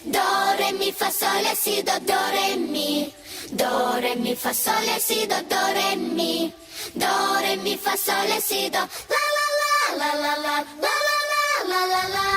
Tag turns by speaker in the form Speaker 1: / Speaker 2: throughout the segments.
Speaker 1: До, ре, ми, фа, соль, ля, си, до, ре, ми. До, ре, ми, фа, соль, ля, си, до, ре, ми. До, ре, ми, фа, соль, ля, си, до. Ла, ла, ла, ла, ла, ла, ла, ла, ла, ла, ла.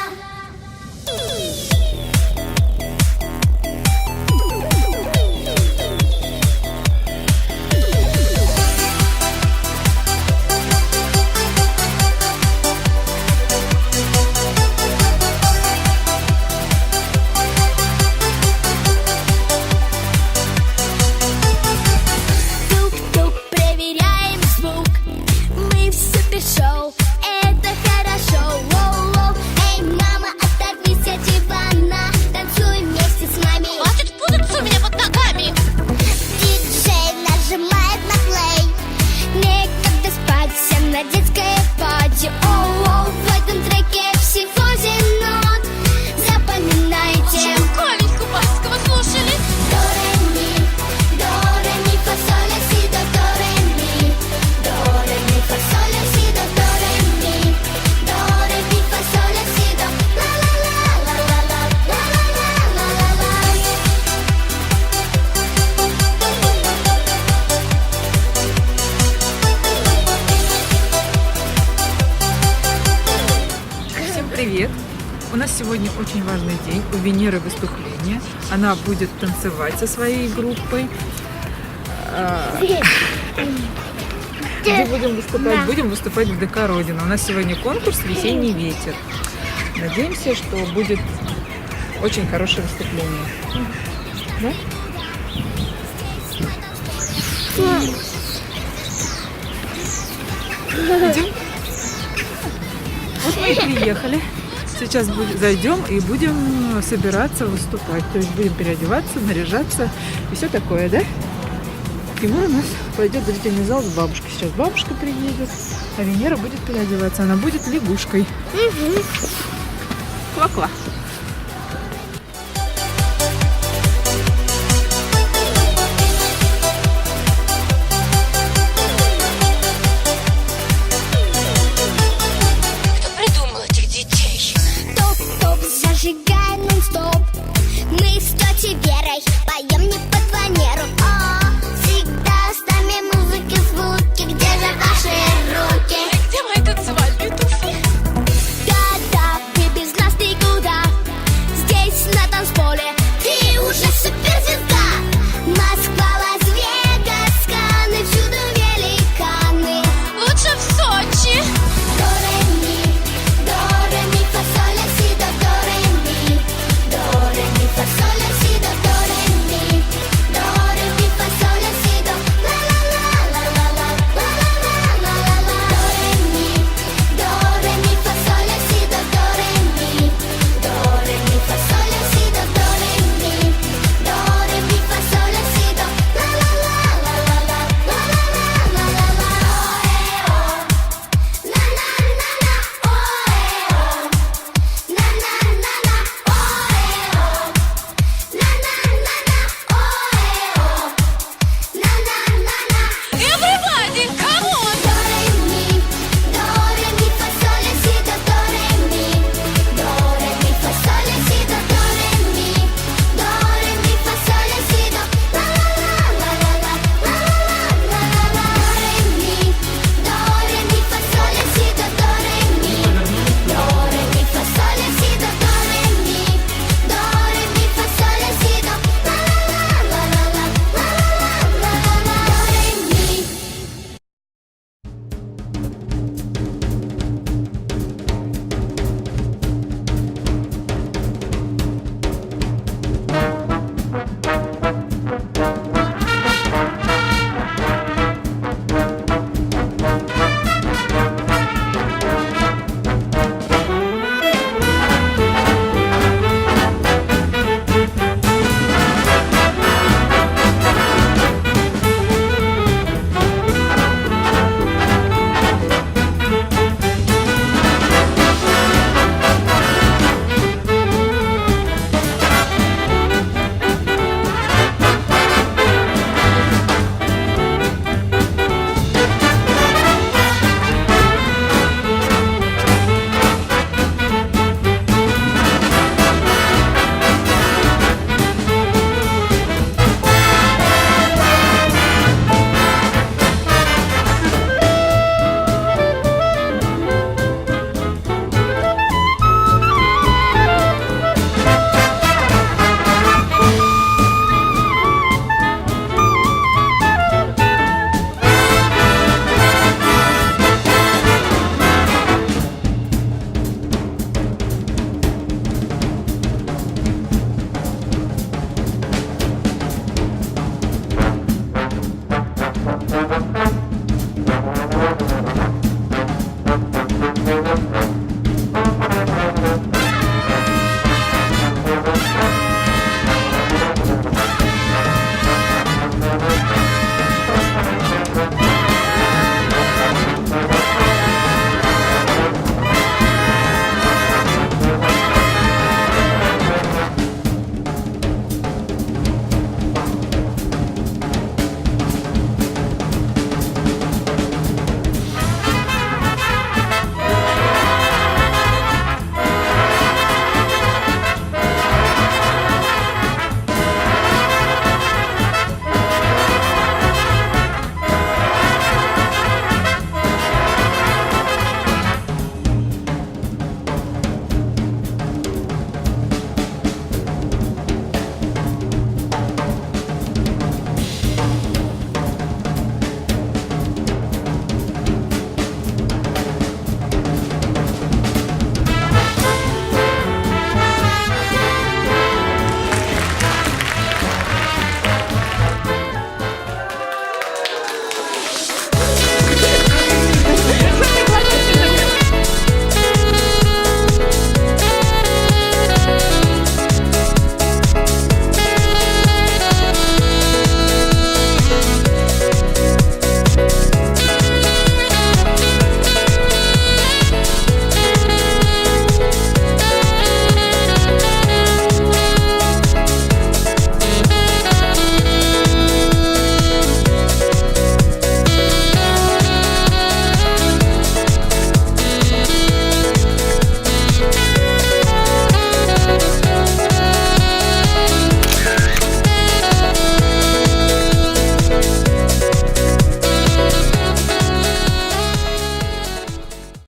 Speaker 1: Шоу, это хорошо. Воу-воу. Эй, мама, оторвись от дивана. Танцуй вместе с нами.
Speaker 2: Хватит путаться у меня под ногами.
Speaker 1: Диджей нажимает на плей. Некогда спать, всем на детское пати. Оу-оу, в этом треке всего 7 нот. Запоминайте.
Speaker 2: Чем Коленьку Баскова слушали?
Speaker 1: До, ре, ми, фа, соль, ля, си, до, ре, ми. До, ре, ми, фа, соль, ля, си, до, ре, ми. До, ре, ми, фа, соль, ля, си, до. Ла, ла, ла, ла, ла, ла, ла, ла, ла, ла, ла.
Speaker 3: Всем привет! У нас сегодня очень важный день. У Венеры выступление. Она будет танцевать со своей группой. Где будем выступать? Будем выступать в ДК Родина. У нас сегодня конкурс «Весенний ветер». Надеемся, что будет очень хорошее выступление. Да? Идем? Вот мы и приехали. Сейчас зайдем и будем собираться выступать. То есть будем переодеваться, наряжаться и все такое, да? Тимур у нас пойдет в зрительный зал с бабушкой. Сейчас бабушка приедет, а Венера будет переодеваться. Она будет лягушкой. Ква-ква.
Speaker 2: Кто придумал этих детей?
Speaker 1: Топ-топ, зажигай нон-стоп. Мы с тетей Верой